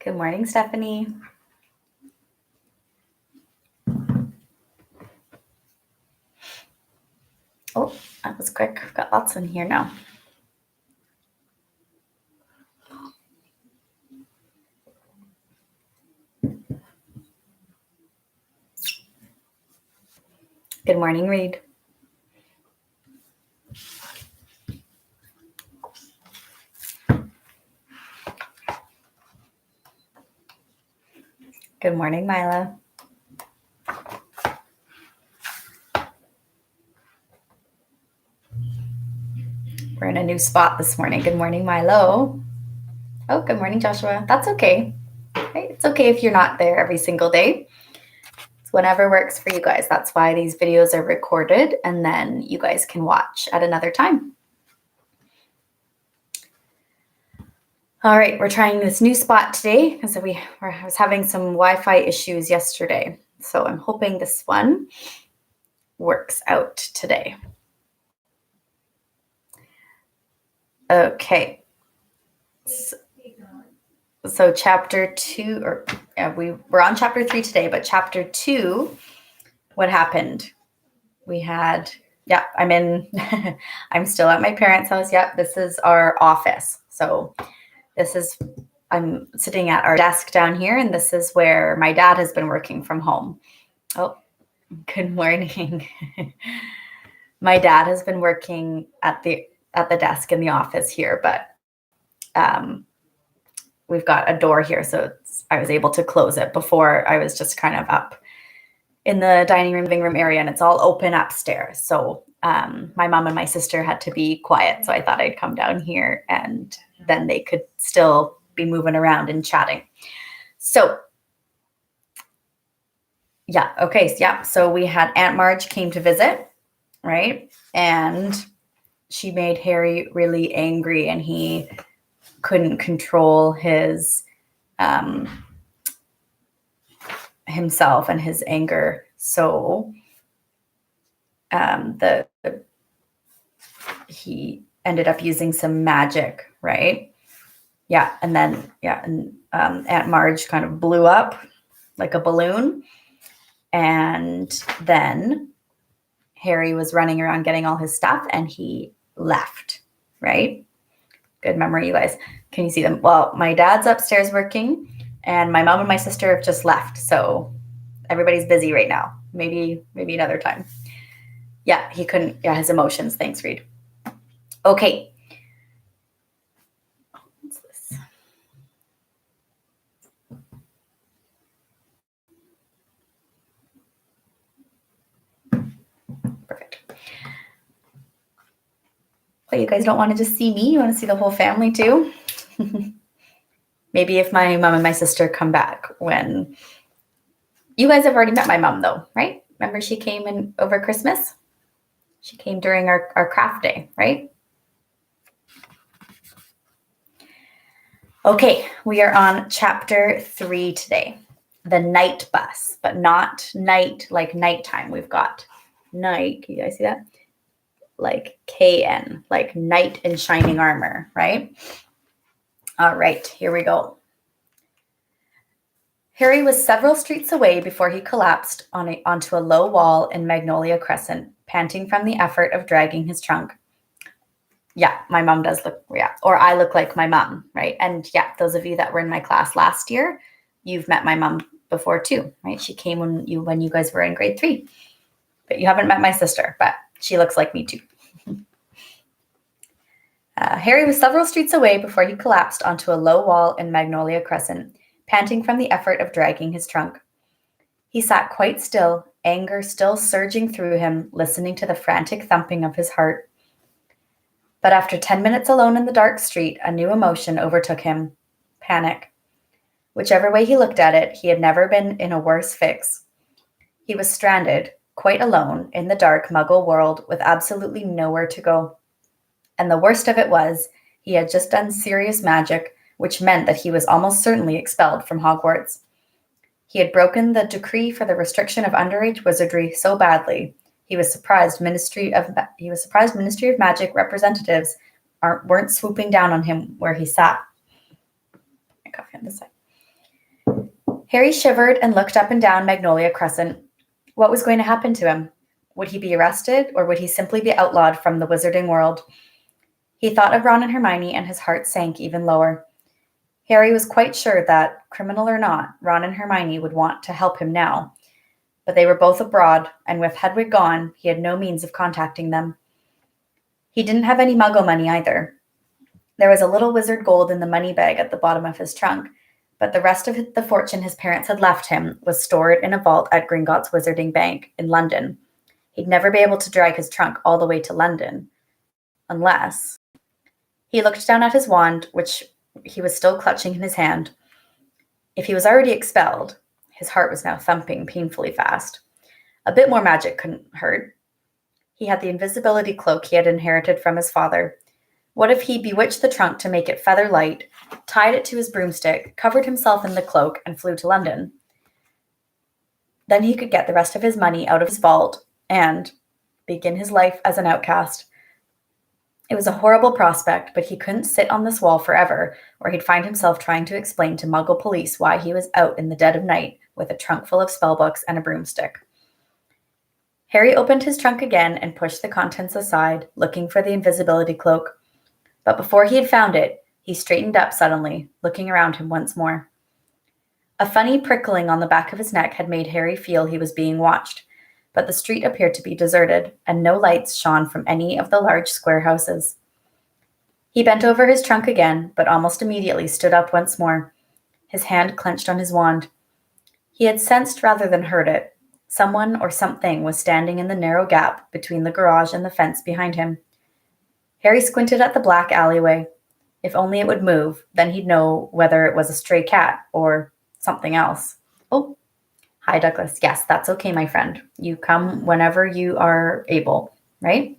Good morning, Stephanie. Oh, that was quick. I've got lots in here now. Good morning, Reed. Good morning, Mila. We're in a new spot this morning. Good morning, Milo. Oh, good morning, Joshua. That's okay. Right? It's okay if you're not there every single day. It's whatever works for you guys. That's why these videos are recorded, and then you guys can watch at another time. All right, we're trying this new spot today because I was having some Wi-Fi issues yesterday. So I'm hoping this one works out today. Okay. So chapter 2, or we're on chapter 3 today, but chapter 2, what happened? We had, I'm still at my parents' house. Yep, this is our office. So I'm sitting at our desk down here, and this is where my dad has been working from home. Oh, good morning. My dad has been working at the desk in the office here, but we've got a door here, so I was able to close it. Before, I was just kind of up in the dining room, living room area, and it's all open upstairs. So my mom and my sister had to be quiet, so I thought I'd come down here, and then they could still be moving around and chatting. So so we had Aunt Marge came to visit, right? And she made Harry really angry, and he couldn't control his himself and his anger. So he ended up using some magic, right? Yeah, and then Aunt Marge kind of blew up like a balloon, and then Harry was running around getting all his stuff, and he left, right? Good memory, you guys. Can you see them? Well, my dad's upstairs working, and my mom and my sister have just left. So everybody's busy right now. Maybe another time. Yeah, he couldn't. Yeah, his emotions. Thanks, Reed. Okay. What's this? Perfect. But you guys don't want to just see me. You want to see the whole family too? Maybe if my mom and my sister come back when... You guys have already met my mom though, right? Remember she came in over Christmas? She came during our craft day, right? Okay, we are on chapter 3 today. The night bus, but not night like nighttime. We've got night. Can you guys see that? Like KN, like knight in shining armor, right? All right, here we go. Harry was several streets away before he collapsed onto a low wall in Magnolia Crescent, panting from the effort of dragging his trunk. Yeah, my mom does look, or I look like my mom, right? And yeah, those of you that were in my class last year, you've met my mom before too, right? She came when you guys were in grade 3, but you haven't met my sister, but she looks like me too. Harry was several streets away before he collapsed onto a low wall in Magnolia Crescent, panting from the effort of dragging his trunk. He sat quite still, anger still surging through him, listening to the frantic thumping of his heart. But after 10 minutes alone in the dark street, a new emotion overtook him: panic. Whichever way he looked at it, he had never been in a worse fix. He was stranded, quite alone, in the dark Muggle world with absolutely nowhere to go. And the worst of it was, he had just done serious magic, which meant that he was almost certainly expelled from Hogwarts. He had broken the decree for the restriction of underage wizardry so badly, he was surprised Ministry of Magic representatives weren't swooping down on him where he sat. I got him this side. Harry shivered and looked up and down Magnolia Crescent. What was going to happen to him? Would he be arrested, or would he simply be outlawed from the wizarding world? He thought of Ron and Hermione, and his heart sank even lower. Harry was quite sure that, criminal or not, Ron and Hermione would want to help him now. But they were both abroad, and with Hedwig gone, he had no means of contacting them. He didn't have any Muggle money either. There was a little wizard gold in the money bag at the bottom of his trunk, but the rest of the fortune his parents had left him was stored in a vault at Gringotts Wizarding Bank in London. He'd never be able to drag his trunk all the way to London. Unless... He looked down at his wand, which he was still clutching in his hand. If he was already expelled, his heart was now thumping painfully fast. A bit more magic couldn't hurt. He had the invisibility cloak he had inherited from his father. What if he bewitched the trunk to make it feather light, tied it to his broomstick, covered himself in the cloak, and flew to London? Then he could get the rest of his money out of his vault and begin his life as an outcast. It was a horrible prospect, but he couldn't sit on this wall forever, or he'd find himself trying to explain to Muggle police why he was out in the dead of night with a trunk full of spellbooks and a broomstick. Harry opened his trunk again and pushed the contents aside, looking for the invisibility cloak. But before he had found it, he straightened up suddenly, looking around him once more. A funny prickling on the back of his neck had made Harry feel he was being watched, but the street appeared to be deserted, and no lights shone from any of the large square houses. He bent over his trunk again, but almost immediately stood up once more, his hand clenched on his wand. He had sensed rather than heard it. Someone or something was standing in the narrow gap between the garage and the fence behind him. Harry squinted at the black alleyway. If only it would move, then he'd know whether it was a stray cat or something else. Oh, hi, Douglas. Yes, that's okay, my friend. You come whenever you are able, right?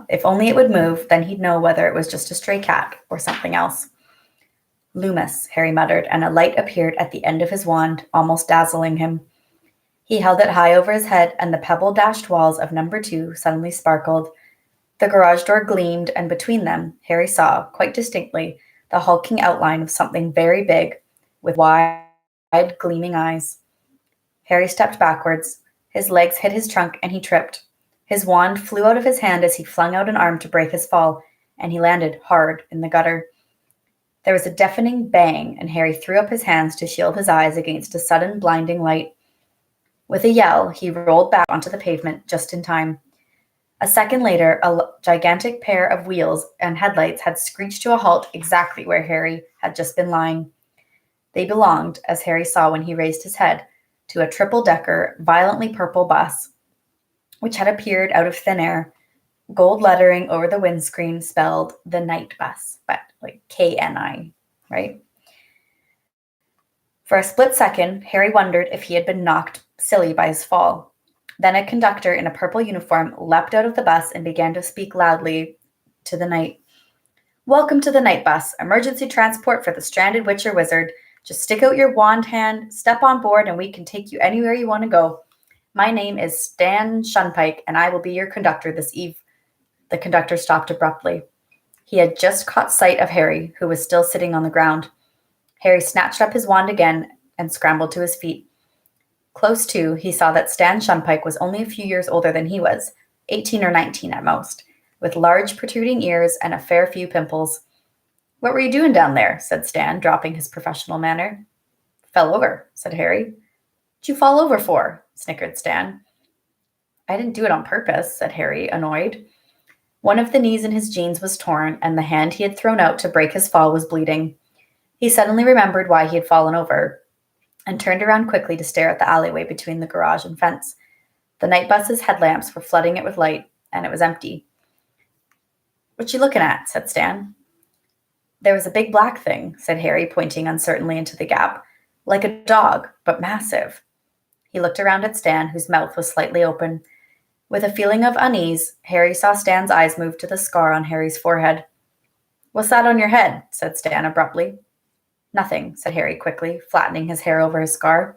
If only it would move, then he'd know whether it was just a stray cat or something else. Loomis, Harry muttered, and a light appeared at the end of his wand, almost dazzling him. He held it high over his head, and the pebble-dashed walls of number 2 suddenly sparkled. The garage door gleamed, and between them, Harry saw, quite distinctly, the hulking outline of something very big, with wide, gleaming eyes. Harry stepped backwards. His legs hit his trunk, and he tripped. His wand flew out of his hand as he flung out an arm to break his fall, and he landed hard in the gutter. There was a deafening bang, and Harry threw up his hands to shield his eyes against a sudden blinding light. With a yell, he rolled back onto the pavement just in time. A second later, a gigantic pair of wheels and headlights had screeched to a halt exactly where Harry had just been lying. They belonged, as Harry saw when he raised his head, to a triple-decker, violently purple bus, which had appeared out of thin air. Gold lettering over the windscreen spelled the Night Bus, but like K-N-I, right? For a split second, Harry wondered if he had been knocked silly by his fall. Then a conductor in a purple uniform leapt out of the bus and began to speak loudly to the night. "Welcome to the Night Bus, emergency transport for the stranded witch or wizard. Just stick out your wand hand, step on board, and we can take you anywhere you want to go. My name is Stan Shunpike, and I will be your conductor this eve." The conductor stopped abruptly. He had just caught sight of Harry, who was still sitting on the ground. Harry snatched up his wand again and scrambled to his feet. Close to, he saw that Stan Shunpike was only a few years older than he was, 18 or 19 at most, with large protruding ears and a fair few pimples. "What were you doing down there?" said Stan, dropping his professional manner. "Fell over," said Harry. "What'd you fall over for?" snickered Stan. "I didn't do it on purpose," said Harry, annoyed. One of the knees in his jeans was torn, and the hand he had thrown out to break his fall was bleeding. He suddenly remembered why he had fallen over, and turned around quickly to stare at the alleyway between the garage and fence. The night bus's headlamps were flooding it with light, and it was empty. "What you looking at?" said Stan. "There was a big black thing," said Harry, pointing uncertainly into the gap. "Like a dog, but massive." He looked around at Stan, whose mouth was slightly open. With a feeling of unease, Harry saw Stan's eyes move to the scar on Harry's forehead. "What's that on your head?" said Stan abruptly. "Nothing," said Harry quickly, flattening his hair over his scar.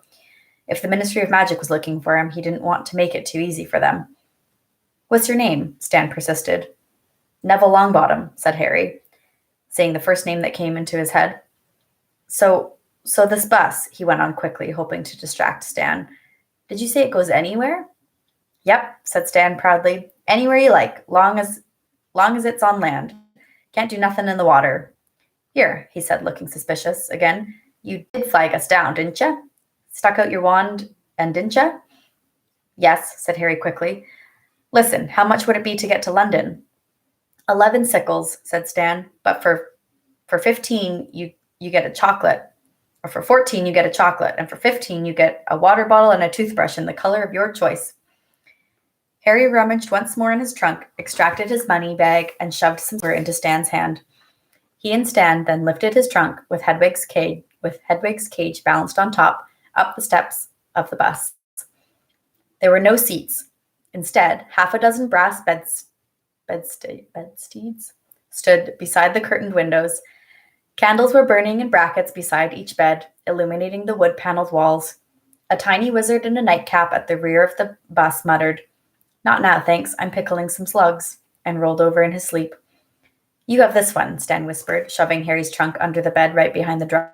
If the Ministry of Magic was looking for him, he didn't want to make it too easy for them. "What's your name?" Stan persisted. "Neville Longbottom," said Harry. saying the first name that came into his head. So this bus, he went on quickly, hoping to distract Stan. Did you say it goes anywhere? Yep, said Stan proudly. Anywhere you like, long as it's on land. Can't do nothing in the water. Here, he said, looking suspicious again. You did flag us down, didn't you? Stuck out your wand and didn't you? Yes, said Harry quickly. Listen, how much would it be to get to London? 11 sickles, said Stan, but for 15 you get a chocolate. Or for 14 you get a chocolate, and for 15 you get a water bottle and a toothbrush in the color of your choice. Harry rummaged once more in his trunk, extracted his money bag, and shoved some silver into Stan's hand. He and Stan then lifted his trunk with Hedwig's cage balanced on top, up the steps of the bus. There were no seats. Instead, half a dozen brass bedsteads stood beside the curtained windows. Candles were burning in brackets beside each bed, illuminating the wood-paneled walls. A tiny wizard in a nightcap at the rear of the bus muttered, "Not now, thanks. I'm pickling some slugs," and rolled over in his sleep. "You have this one," Stan whispered, shoving Harry's trunk under the bed right behind the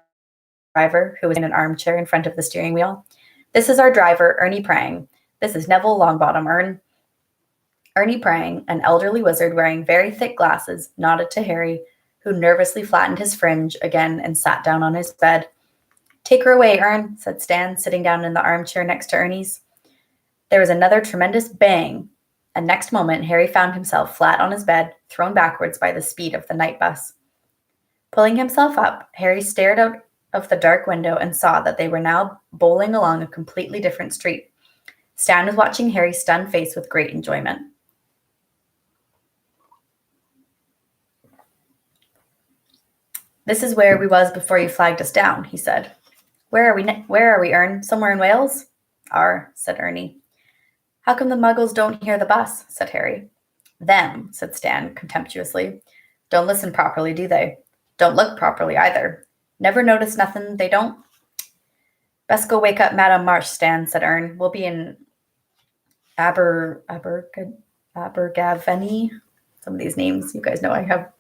driver, who was in an armchair in front of the steering wheel. "This is our driver, Ernie Prang. This is Neville Longbottom. Ernie Prang, an elderly wizard wearing very thick glasses, nodded to Harry, who nervously flattened his fringe again and sat down on his bed. "Take her away, Ern," said Stan, sitting down in the armchair next to Ernie's. There was another tremendous bang, and next moment Harry found himself flat on his bed, thrown backwards by the speed of the night bus. Pulling himself up, Harry stared out of the dark window and saw that they were now bowling along a completely different street. Stan was watching Harry's stunned face with great enjoyment. "This is where we was before you flagged us down," he said. Where are we, Ern? Somewhere in Wales?" "Are," said Ernie. "How come the muggles don't hear the bus?" said Harry. "Them," said Stan contemptuously. "Don't listen properly, do they? Don't look properly either. Never notice nothing they don't?" "Best go wake up Madame Marsh, Stan," said Ern. "We'll be in Abergavenny." Some of these names, you guys know I have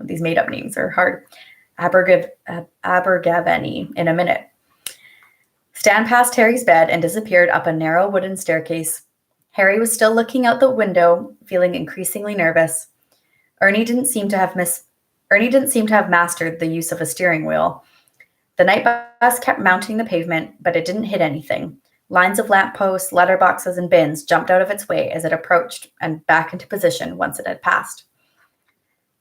these made-up names are hard. Abergavenny in a minute. Stan passed Harry's bed and disappeared up a narrow wooden staircase. Harry was still looking out the window, feeling increasingly nervous. Ernie didn't seem to have mastered the use of a steering wheel. The night bus kept mounting the pavement, but it didn't hit anything. Lines of lampposts, letterboxes, and bins jumped out of its way as it approached and back into position once it had passed.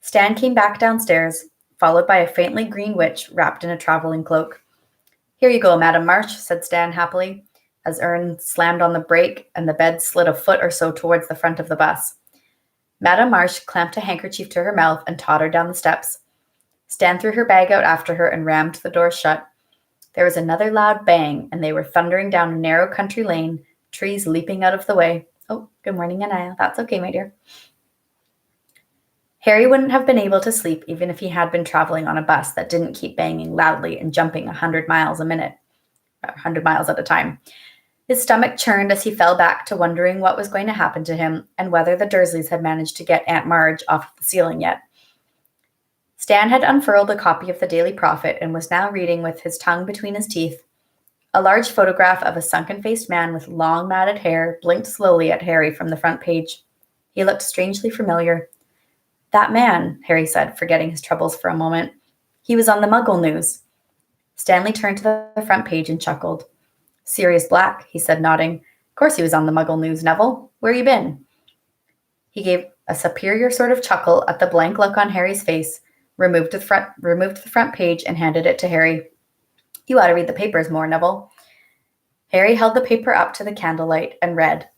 Stan came back downstairs, followed by a faintly green witch wrapped in a traveling cloak. "Here you go, Madame Marsh," said Stan happily, as Ern slammed on the brake and the bed slid a foot or so towards the front of the bus. Madame Marsh clamped a handkerchief to her mouth and tottered down the steps. Stan threw her bag out after her and rammed the door shut. There was another loud bang, and they were thundering down a narrow country lane, trees leaping out of the way. "Oh, good morning, Anaya. That's okay, my dear." Harry wouldn't have been able to sleep even if he had been traveling on a bus that didn't keep banging loudly and jumping 100 miles a minute, 100 miles at a time. His stomach churned as he fell back to wondering what was going to happen to him and whether the Dursleys had managed to get Aunt Marge off the ceiling yet. Stan had unfurled a copy of the Daily Prophet and was now reading with his tongue between his teeth. A large photograph of a sunken-faced man with long matted hair blinked slowly at Harry from the front page. He looked strangely familiar. "That man," Harry said, forgetting his troubles for a moment. "He was on the Muggle news." Stanley turned to the front page and chuckled. "Sirius Black," he said, nodding. "Of course he was on the Muggle news, Neville. Where you been?" He gave a superior sort of chuckle at the blank look on Harry's face, removed the front page, and handed it to Harry. "You ought to read the papers more, Neville." Harry held the paper up to the candlelight and read,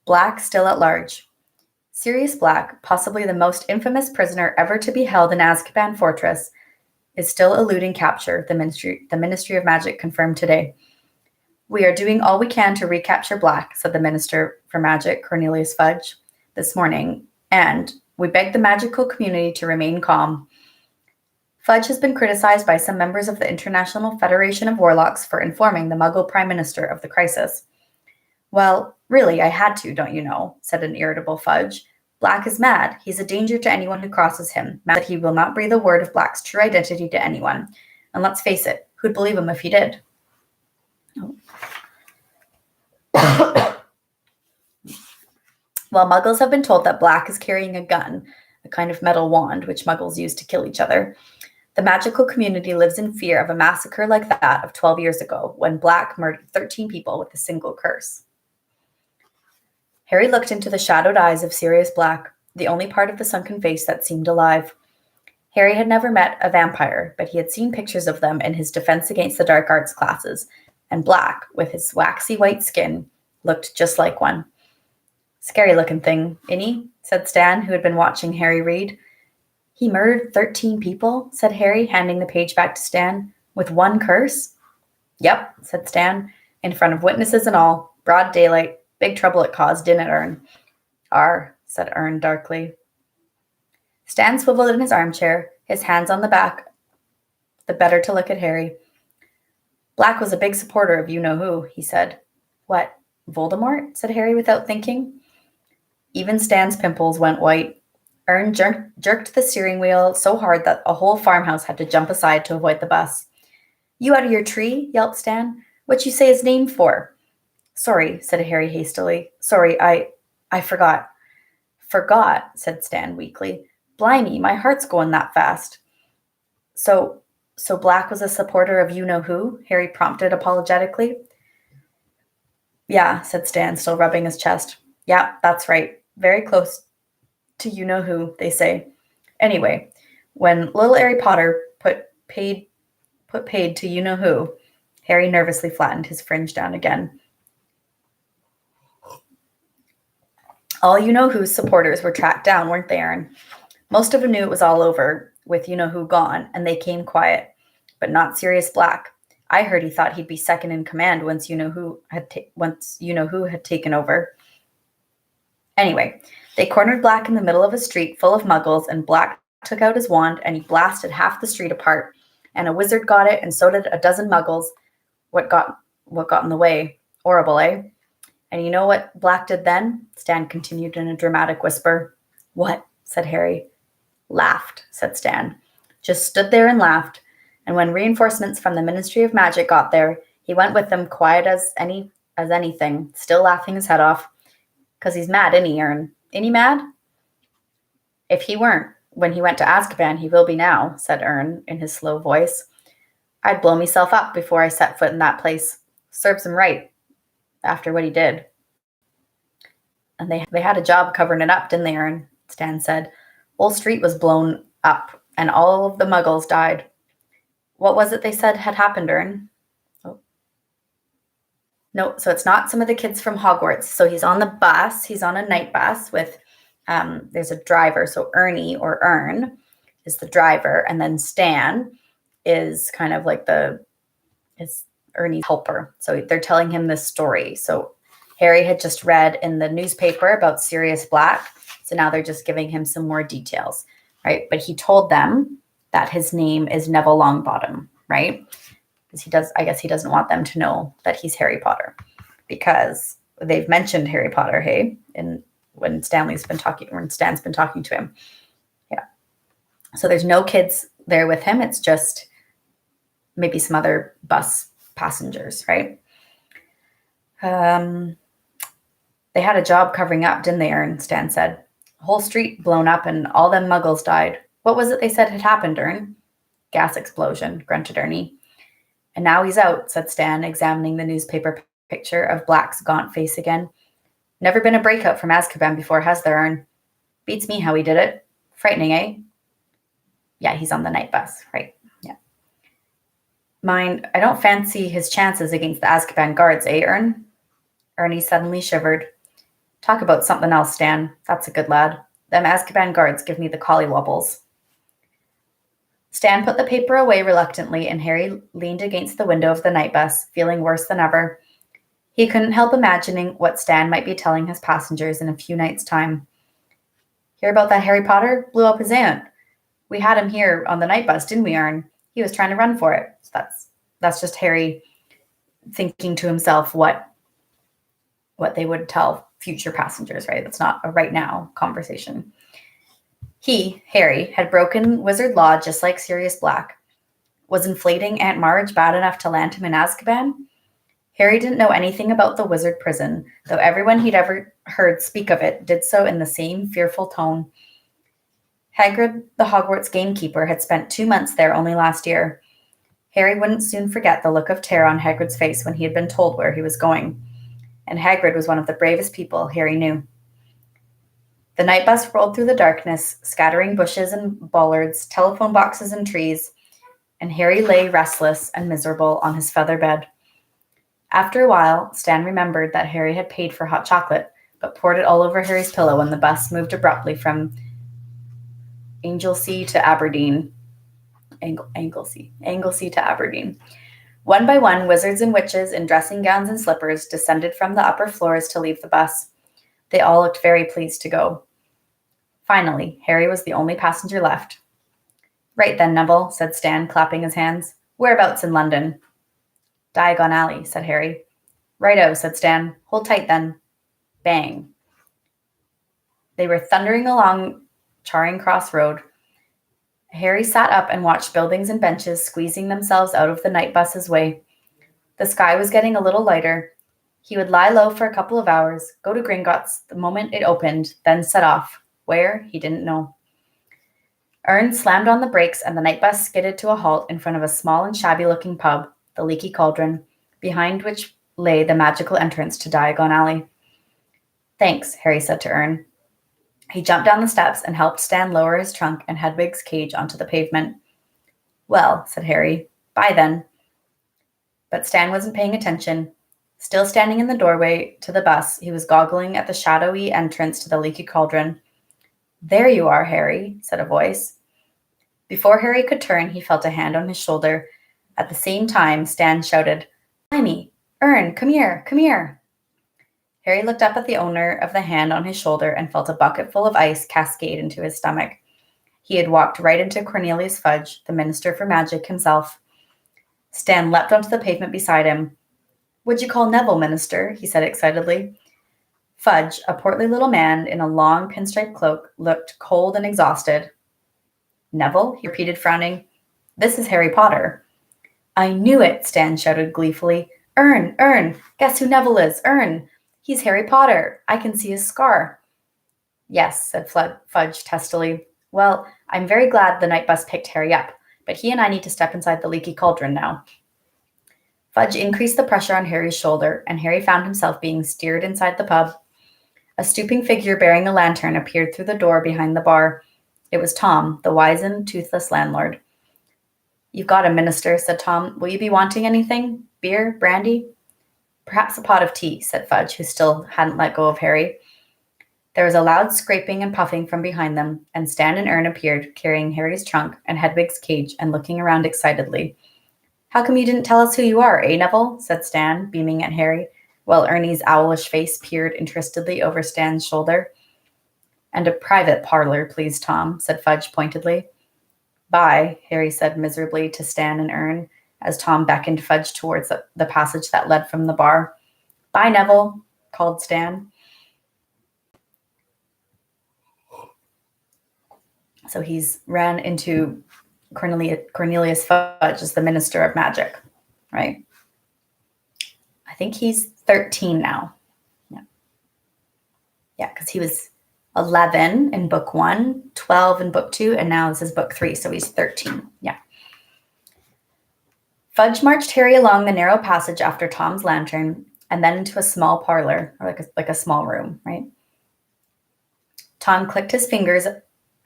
"Black still at large. Sirius Black, possibly the most infamous prisoner ever to be held in Azkaban Fortress, is still eluding capture, the Ministry of Magic confirmed today. We are doing all we can to recapture Black," said the Minister for Magic, Cornelius Fudge, this morning, "and we beg the magical community to remain calm." Fudge has been criticized by some members of the International Federation of Warlocks for informing the Muggle Prime Minister of the crisis. "Well, really, I had to, don't you know," said an irritable Fudge. Black is mad. He's a danger to anyone who crosses him. Mad that he will not breathe a word of Black's true identity to anyone. And let's face it, who'd believe him if he did? Oh. Well, Muggles have been told that Black is carrying a gun, a kind of metal wand which Muggles use to kill each other. The magical community lives in fear of a massacre like that of 12 years ago, when Black murdered 13 people with a single curse. Harry looked into the shadowed eyes of Sirius Black, the only part of the sunken face that seemed alive. Harry had never met a vampire, but he had seen pictures of them in his Defense Against the Dark Arts classes, and Black, with his waxy white skin, looked just like one. Scary-looking thing, innit? Said Stan, who had been watching Harry read. He murdered 13 people, said Harry, handing the page back to Stan, with one curse? Yep, said Stan, in front of witnesses and all, broad daylight, big trouble it caused, didn't it, Ern? Said Ern darkly. Stan swiveled in his armchair, his hands on the back, the better to look at Harry. Black was a big supporter of you-know-who, he said. What, Voldemort? Said Harry without thinking. Even Stan's pimples went white. Ern jerked the steering wheel so hard that a whole farmhouse had to jump aside to avoid the bus. You out of your tree? Yelped Stan. What'd you say his name for? Sorry, said Harry hastily. Sorry, I forgot. Forgot, said Stan weakly. Blimey, my heart's going that fast. So Black was a supporter of you-know-who? Harry prompted apologetically. Yeah, said Stan, still rubbing his chest. Yeah, that's right. Very close to you-know-who, they say. Anyway, when little Harry Potter put paid to you-know-who, Harry nervously flattened his fringe down again. All you-know-who's supporters were tracked down, weren't they, Ern? Most of them knew it was all over, with you-know-who gone, and they came quiet. But not Sirius Black. I heard he thought he'd be second in command once you-know-who had taken over. Anyway, they cornered Black in the middle of a street full of Muggles, and Black took out his wand and he blasted half the street apart. And a wizard got it, and so did a dozen Muggles. What got in the way? Horrible, eh? And you know what Black did then? Stan continued in a dramatic whisper. What? Said Harry. Laughed, said Stan. Just stood there and laughed. And when reinforcements from the Ministry of Magic got there, he went with them quiet as anything, still laughing his head off. 'Cause he's mad, ain't he, Ern? Ain't he mad? If he weren't, when he went to Azkaban, he will be now, said Ern in his slow voice. I'd blow myself up before I set foot in that place. Serves him right, after what he did. And they had a job covering it up, didn't they, Ern? Stan said. Whole street was blown up, and all of the Muggles died. What was it they said had happened, Ern? No, so it's not some of the kids from Hogwarts. So he's on the bus. He's on a night bus with, there's a driver. So Ernie or Ern is the driver. And then Stan is kind of like is Ernie's helper. So they're telling him this story. So Harry had just read in the newspaper about Sirius Black. So now they're just giving him some more details, right? But he told them that his name is Neville Longbottom, right? Because he doesn't want them to know that he's Harry Potter, because they've mentioned Harry Potter, hey, and when Stan's been talking to him. Yeah. So there's no kids there with him. It's just maybe some other bus passengers, right? They had a job covering up, didn't they, Ern? Stan said. A whole street blown up and all them Muggles died. What was it they said had happened, Ern? Gas explosion, grunted Ernie. And now he's out, said Stan, examining the newspaper picture of Black's gaunt face again. Never been a breakout from Azkaban before, has there, Ern? Beats me how he did it. Frightening, eh? Yeah, he's on the night bus, right? Yeah. Mind, I don't fancy his chances against the Azkaban guards, eh, Ern? Ernie suddenly shivered. Talk about something else, Stan. That's a good lad. Them Azkaban guards give me the collywobbles. Stan put the paper away reluctantly, and Harry leaned against the window of the night bus, feeling worse than ever. He couldn't help imagining what Stan might be telling his passengers in a few nights' time. Hear about that Harry Potter? Blew up his aunt. We had him here on the night bus, didn't we, Ern? He was trying to run for it. So that's just Harry thinking to himself what they would tell future passengers, right? That's not a right now conversation. He, Harry, had broken wizard law just like Sirius Black. Was inflating Aunt Marge bad enough to land him in Azkaban? Harry didn't know anything about the wizard prison, though everyone he'd ever heard speak of it did so in the same fearful tone. Hagrid, the Hogwarts gamekeeper, had spent 2 months there only last year. Harry wouldn't soon forget the look of terror on Hagrid's face when he had been told where he was going. And Hagrid was one of the bravest people Harry knew. The night bus rolled through the darkness, scattering bushes and bollards, telephone boxes and trees, and Harry lay restless and miserable on his feather bed. After a while, Stan remembered that Harry had paid for hot chocolate, but poured it all over Harry's pillow when the bus moved abruptly from Anglesey to Aberdeen. Anglesey to Aberdeen. One by one, wizards and witches in dressing gowns and slippers descended from the upper floors to leave the bus. They all looked very pleased to go. Finally, Harry was the only passenger left. Right then, Neville, said Stan, clapping his hands. Whereabouts in London? Diagon Alley, said Harry. Righto, said Stan. Hold tight then. Bang. They were thundering along Charing Cross Road. Harry sat up and watched buildings and benches squeezing themselves out of the night bus's way. The sky was getting a little lighter. He would lie low for a couple of hours, go to Gringotts the moment it opened, then set off. Where? He didn't know. Ern slammed on the brakes and the night bus skidded to a halt in front of a small and shabby-looking pub, the Leaky Cauldron, behind which lay the magical entrance to Diagon Alley. Thanks, Harry said to Ern. He jumped down the steps and helped Stan lower his trunk and Hedwig's cage onto the pavement. Well, said Harry, bye then. But Stan wasn't paying attention. Still standing in the doorway to the bus, he was goggling at the shadowy entrance to the Leaky Cauldron. There you are, Harry, said a voice. Before Harry could turn, he felt a hand on his shoulder. At the same time, Stan shouted, Blimey, Ern, come here, come here. Harry looked up at the owner of the hand on his shoulder and felt a bucket full of ice cascade into his stomach. He had walked right into Cornelius Fudge, the Minister for Magic himself. Stan leapt onto the pavement beside him. What'd you call Neville, Minister? He said excitedly. Fudge, a portly little man in a long pinstripe cloak, looked cold and exhausted. Neville? He repeated, frowning. This is Harry Potter. I knew it, Stan shouted gleefully. Ern, guess who Neville is? Ern. He's Harry Potter. I can see his scar. Yes, said Fudge testily. Well, I'm very glad the night bus picked Harry up, but he and I need to step inside the Leaky Cauldron now. Fudge increased the pressure on Harry's shoulder, and Harry found himself being steered inside the pub. A stooping figure bearing a lantern appeared through the door behind the bar. It was Tom, the wizened, toothless landlord. You've got a Minister, said Tom. Will you be wanting anything? Beer? Brandy? Perhaps a pot of tea, said Fudge, who still hadn't let go of Harry. There was a loud scraping and puffing from behind them, and Stan and Ern appeared, carrying Harry's trunk and Hedwig's cage and looking around excitedly. How come you didn't tell us who you are, eh, Neville? Said Stan, beaming at Harry, while Ernie's owlish face peered interestedly over Stan's shoulder. And a private parlor, please, Tom, said Fudge pointedly. Bye, Harry said miserably to Stan and Ern, as Tom beckoned Fudge towards the passage that led from the bar. Bye, Neville, called Stan. So he's ran into Cornelius Fudge as the Minister of Magic, right? I think he's 13 now. Yeah, because he was 11 in book 1, 12 in book 2, and now this is book 3, so he's 13. Yeah. Fudge marched Harry along the narrow passage after Tom's lantern and then into a small parlor, or like a small room, right? Tom clicked his fingers.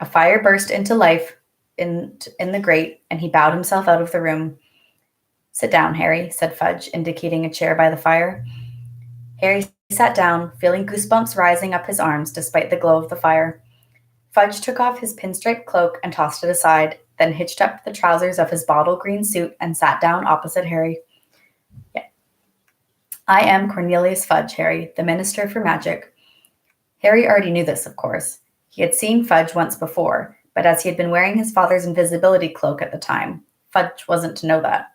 A fire burst into life in the grate, and he bowed himself out of the room. Sit down, Harry, said Fudge, indicating a chair by the fire. Harry sat down, feeling goosebumps rising up his arms despite the glow of the fire. Fudge took off his pinstripe cloak and tossed it aside, then hitched up the trousers of his bottle green suit and sat down opposite Harry. Yeah. I am Cornelius Fudge, Harry, the Minister for Magic. Harry already knew this, of course. He had seen Fudge once before, but as he had been wearing his father's invisibility cloak at the time, Fudge wasn't to know that.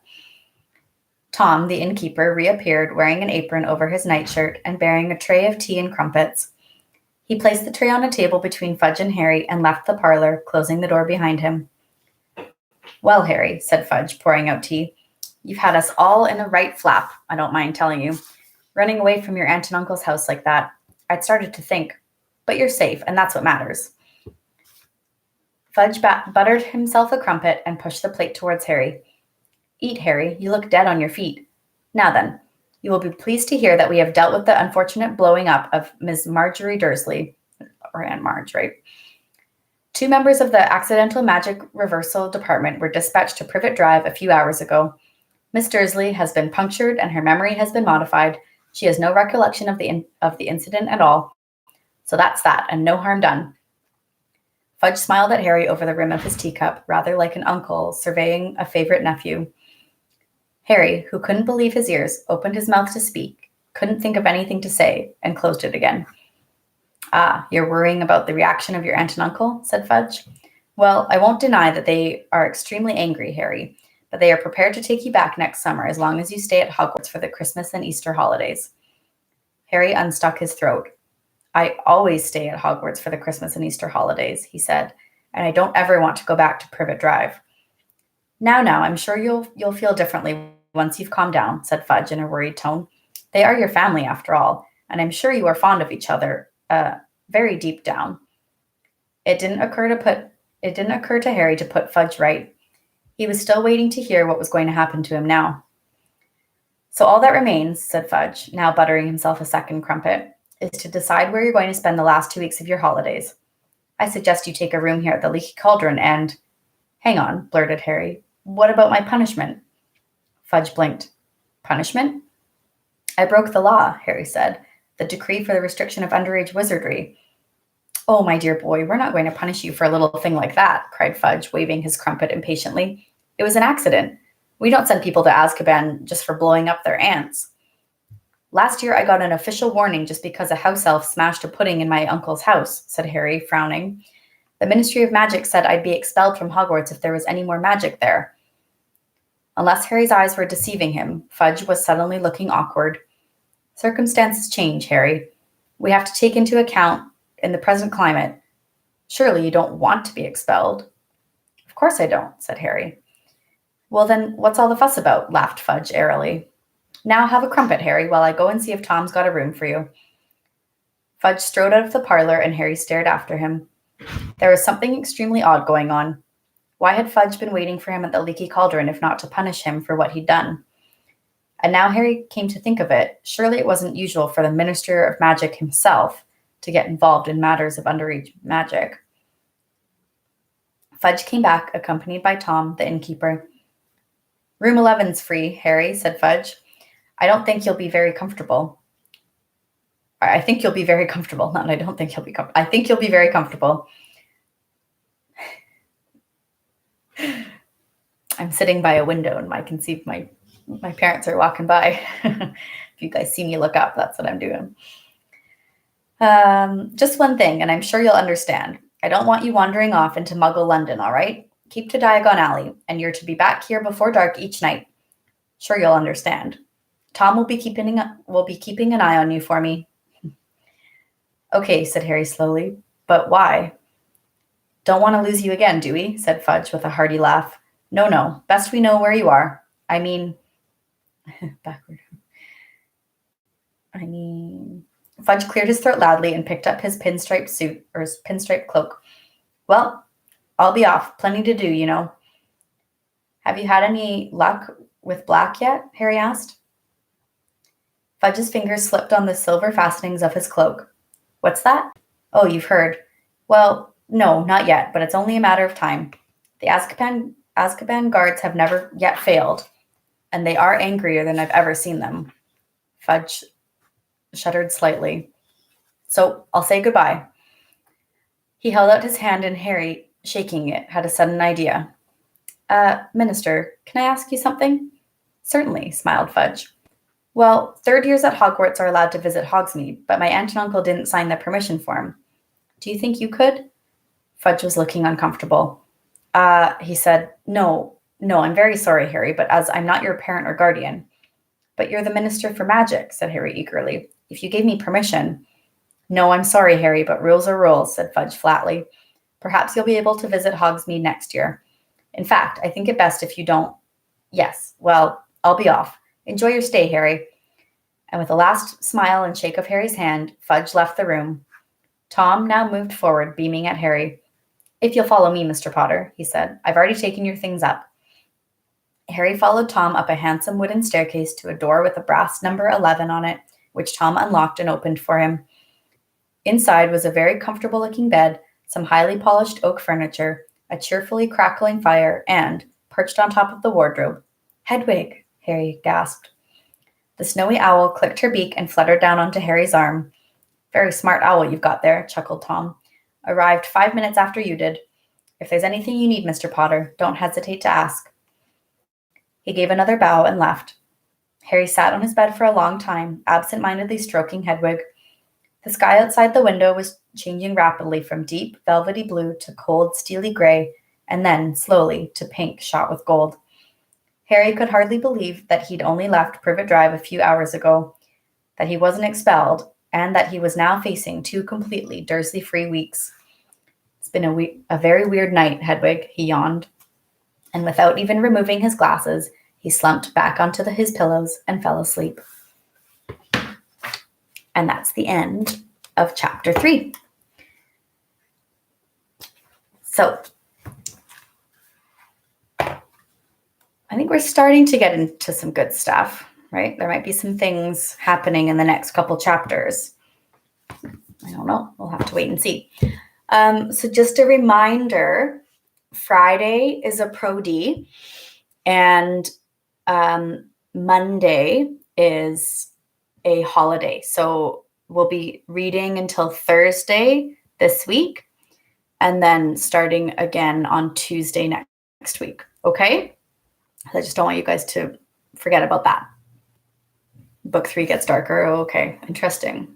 Tom, the innkeeper, reappeared wearing an apron over his nightshirt and bearing a tray of tea and crumpets. He placed the tray on a table between Fudge and Harry and left the parlor, closing the door behind him. Well, Harry, said Fudge, pouring out tea, you've had us all in a right flap, I don't mind telling you. Running away from your aunt and uncle's house like that. I'd started to think. But you're safe, and that's what matters. Fudge buttered himself a crumpet and pushed the plate towards Harry. Eat, Harry. You look dead on your feet. Now then, you will be pleased to hear that we have dealt with the unfortunate blowing up of Miss Marjorie Dursley, or Aunt Marge, right? 2 members of the Accidental Magic Reversal Department were dispatched to Privet Drive a few hours ago. Miss Dursley has been punctured and her memory has been modified. She has no recollection of the incident at all. So that's that, and no harm done. Fudge smiled at Harry over the rim of his teacup, rather like an uncle surveying a favorite nephew. Harry, who couldn't believe his ears, opened his mouth to speak, couldn't think of anything to say, and closed it again. Ah, you're worrying about the reaction of your aunt and uncle, said Fudge. Well, I won't deny that they are extremely angry, Harry, but they are prepared to take you back next summer as long as you stay at Hogwarts for the Christmas and Easter holidays. Harry unstuck his throat. I always stay at Hogwarts for the Christmas and Easter holidays, he said, and I don't ever want to go back to Privet Drive. Now, I'm sure you'll feel differently once you've calmed down, said Fudge in a worried tone. They are your family, after all, and I'm sure you are fond of each other, very deep down. It didn't occur to Harry to put Fudge right. He was still waiting to hear what was going to happen to him now. So all that remains, said Fudge, now buttering himself a second crumpet, is to decide where you're going to spend the last 2 weeks of your holidays. I suggest you take a room here at the Leaky Cauldron and— Hang on, blurted Harry. What about my punishment? Fudge blinked. Punishment? I broke the law, Harry said. The decree for the restriction of underage wizardry. Oh, my dear boy, we're not going to punish you for a little thing like that, cried Fudge, waving his crumpet impatiently. It was an accident. We don't send people to Azkaban just for blowing up their aunts. Last year I got an official warning just because a house elf smashed a pudding in my uncle's house, said Harry, frowning. The Ministry of Magic said I'd be expelled from Hogwarts if there was any more magic there. Unless Harry's eyes were deceiving him, Fudge was suddenly looking awkward. Circumstances change, Harry. We have to take into account in the present climate. Surely you don't want to be expelled. Of course I don't, said Harry. Well then, what's all the fuss about? Laughed Fudge airily. Now have a crumpet, Harry, while I go and see if Tom's got a room for you. Fudge strode out of the parlor and Harry stared after him. There was something extremely odd going on. Why had Fudge been waiting for him at the Leaky Cauldron if not to punish him for what he'd done? And now Harry came to think of it, surely it wasn't usual for the Minister of Magic himself to get involved in matters of underage magic. Fudge came back, accompanied by Tom, the innkeeper. Room 11's free, Harry, said Fudge. I don't think you'll be very comfortable. I think you'll be very comfortable. Not I don't think you'll be comfortable. I think you'll be very comfortable. I'm sitting by a window and I can see my parents are walking by. If you guys see me look up, that's what I'm doing. Just one thing, and I'm sure you'll understand. I don't want you wandering off into Muggle London, all right? Keep to Diagon Alley, and you're to be back here before dark each night. Sure you'll understand. Tom will be keeping an eye on you for me. Okay, said Harry slowly. But why? Don't want to lose you again, do we? Said Fudge with a hearty laugh. No. Best we know where you are. Backward. Fudge cleared his throat loudly and picked up his pinstripe suit, or his pinstripe cloak. Well, I'll be off. Plenty to do, you know. Have you had any luck with Black yet? Harry asked. Fudge's fingers slipped on the silver fastenings of his cloak. What's that? Oh, you've heard. Well, no, not yet, but it's only a matter of time. The Azkaban guards have never yet failed, and they are angrier than I've ever seen them. Fudge shuddered slightly. So I'll say goodbye. He held out his hand and Harry, shaking it, had a sudden idea. Minister, can I ask you something? Certainly, smiled Fudge. Well, third years at Hogwarts are allowed to visit Hogsmeade, but my aunt and uncle didn't sign the permission form. Do you think you could? Fudge was looking uncomfortable. He said, No, I'm very sorry, Harry, but as I'm not your parent or guardian. But you're the Minister for Magic, said Harry eagerly. If you gave me permission. No, I'm sorry, Harry, but rules are rules, said Fudge flatly. Perhaps you'll be able to visit Hogsmeade next year. In fact, I think it best if you don't. Yes, well, I'll be off. Enjoy your stay, Harry. And with a last smile and shake of Harry's hand, Fudge left the room. Tom now moved forward, beaming at Harry. If you'll follow me, Mr. Potter, he said. I've already taken your things up. Harry followed Tom up a handsome wooden staircase to a door with a brass number 11 on it, which Tom unlocked and opened for him. Inside was a very comfortable-looking bed, some highly polished oak furniture, a cheerfully crackling fire, and, perched on top of the wardrobe, Hedwig, Harry gasped. The snowy owl clicked her beak and fluttered down onto Harry's arm. Very smart owl you've got there, chuckled Tom. Arrived 5 minutes after you did. If there's anything you need, Mr. Potter, don't hesitate to ask. He gave another bow and left. Harry sat on his bed for a long time, absent-mindedly stroking Hedwig. The sky outside the window was changing rapidly from deep, velvety blue to cold, steely gray, and then, slowly, to pink shot with gold. Harry could hardly believe that he'd only left Privet Drive a few hours ago, that he wasn't expelled, and that he was now facing 2 completely Dursley-free weeks. It's been a very weird night, Hedwig, he yawned. And without even removing his glasses, he slumped back onto his pillows and fell asleep. And that's the end of chapter 3. So, I think we're starting to get into some good stuff, right? There might be some things happening in the next couple chapters. I don't know. We'll have to wait and see. So just a reminder, Friday is a Pro D, and Monday is a holiday. So we'll be reading until Thursday this week, and then starting again on Tuesday next week. Okay? I just don't want you guys to forget about that. Book 3 gets darker. Okay, interesting.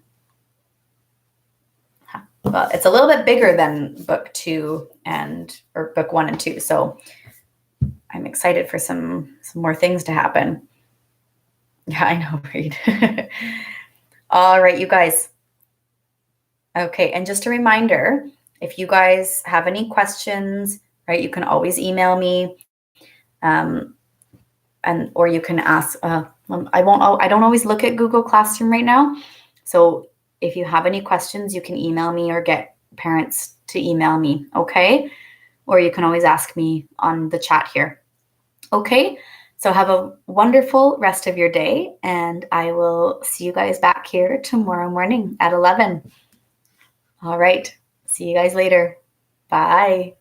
Well, it's a little bit bigger than book 2 or book 1 and 2. So I'm excited for some more things to happen. Yeah, I know, Reed. All right, you guys. Okay, and just a reminder, if you guys have any questions, right, you can always email me. Or you can ask, I don't always look at Google Classroom right now. So if you have any questions, you can email me or get parents to email me, okay? Or you can always ask me on the chat here. Okay, so have a wonderful rest of your day, and I will see you guys back here tomorrow morning at 11. All right, see you guys later. Bye.